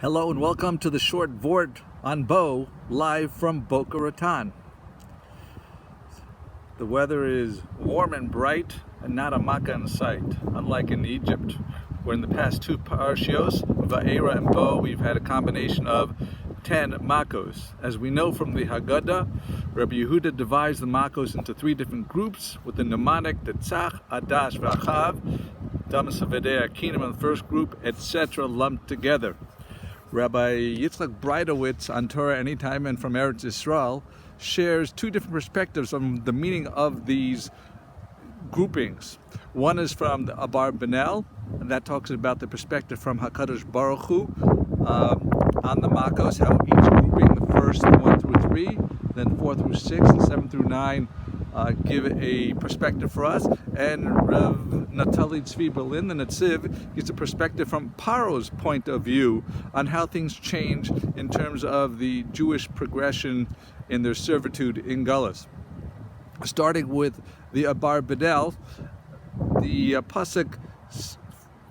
Hello and welcome to the short Vort on Bo, live from Boca, Raton. The weather is warm and bright and not a makkah in sight, unlike in Egypt, where in the past two parshios, Va'era and Bo, we've had a combination of 10 makkos. As we know from the Haggadah, Rabbi Yehuda divides the makkos into three different groups, with the mnemonic, the Tzach, Adash, V'achav, Damas Avedei Akinim in the first group, etc. lumped together. Rabbi Breitowitz on Torah Anytime and from Eretz Yisrael shares two different perspectives on the meaning of these groupings. One is from the Abarbnel, and that talks about the perspective from HaKadosh Baruch Hu on the Makkos, how each grouping, the first 1 through 3, then 4 through 6, and 7 through 9, give a perspective for us. And Naftali Tzvi Berlin, the Netziv, gives a perspective from Paro's point of view on how things change in terms of the Jewish progression in their servitude in Gullus. Starting with the Abarbnel, the pasuk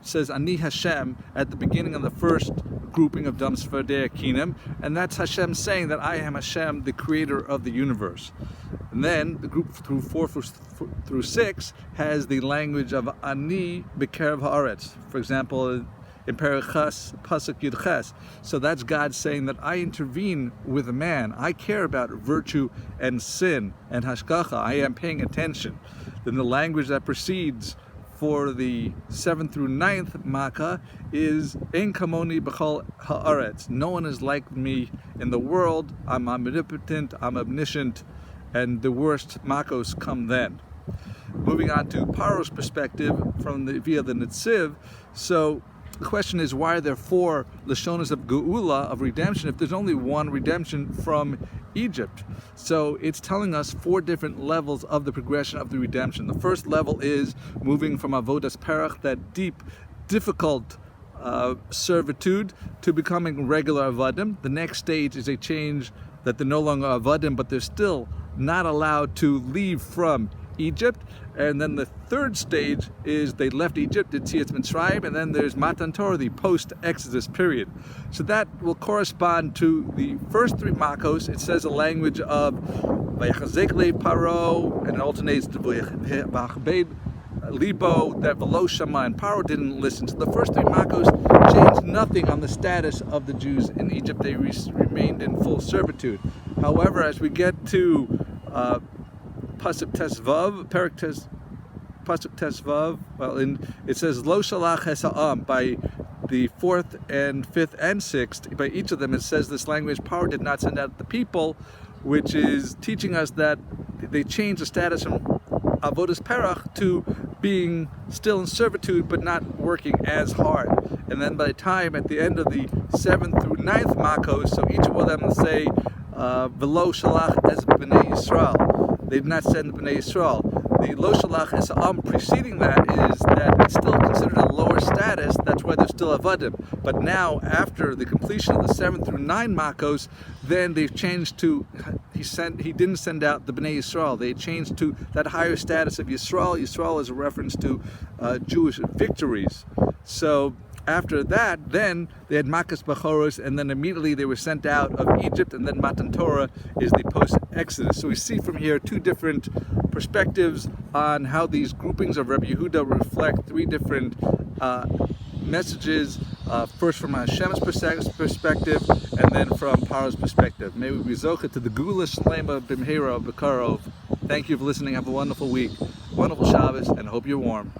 says Ani Hashem at the beginning of the first grouping of Dam Sfardei Akinim, and that's Hashem saying that I am Hashem, the creator of the universe. And then the group through 4 through 6 has the language of Ani B'kerev Haaretz. For example, in Perichas, Pasuk Yud Ches. So that's God saying that I intervene with a man. I care about virtue and sin and hashgacha. I am paying attention. Then the language that precedes for the 7th through 9th Makkah is Ein Kamoni B'chol Haaretz. No one is like me in the world. I'm omnipotent, I'm omniscient, and the worst Makkos come then. Moving on to Paro's perspective via the Netziv. So the question is, why are there 4 Lashonas of Geula, of redemption, if there's only one redemption from Egypt? So it's telling us 4 different levels of the progression of the redemption. The first level is moving from Avodas Perach, that deep, difficult servitude, to becoming regular Avadim. The next stage is a change that they're no longer Avadim, but they're still not allowed to leave from Egypt. And then the third stage is they left Egypt, did Yetziat Mitzrayim, and then there's Matan Torah, the post-Exodus period. So that will correspond to the first 3 Makkos. It says a language of Vayachazek le Paro, and it alternates to Vayachbed Libo, that Velo Shama, and Paro didn't listen. So the first 3 Makkos changed nothing on the status of the Jews in Egypt. They remained in full servitude. However, as we get to Pasuk Tesvav, Pasuk Tesvav, it says Lo Shalach Hesa'am, by the 4th and 5th and 6th, by each of them it says this language, Paro did not send out the people, which is teaching us that they changed the status from Avodas Perach to being still in servitude but not working as hard. And then by the time at the end of the 7th through 9th Makkos, so each of them will say Velo Shalach Es B'nei Yisrael. They did not send B'nai Yisrael. The Lo Shalach Es preceding that is that it's still considered a lower status. That's why they're still Avadim. But now, after the completion of the 7 through 9 Makkos, then they've changed to he didn't send out the B'nai Yisrael. They changed to that higher status of Yisrael. Yisrael is a reference to Jewish victories. So after that, then they had Makas Bachoros, and then immediately they were sent out of Egypt, and then Matan Torah is the post-Exodus. So we see from here 2 different perspectives on how these groupings of Rabbi Yehuda reflect 3 different messages, first from Hashem's perspective, and then from Paro's perspective. May we be zocheh to the Geula Shlema B'mheira B'karov. Thank you for listening. Have a wonderful week, wonderful Shabbos, and hope you're warm.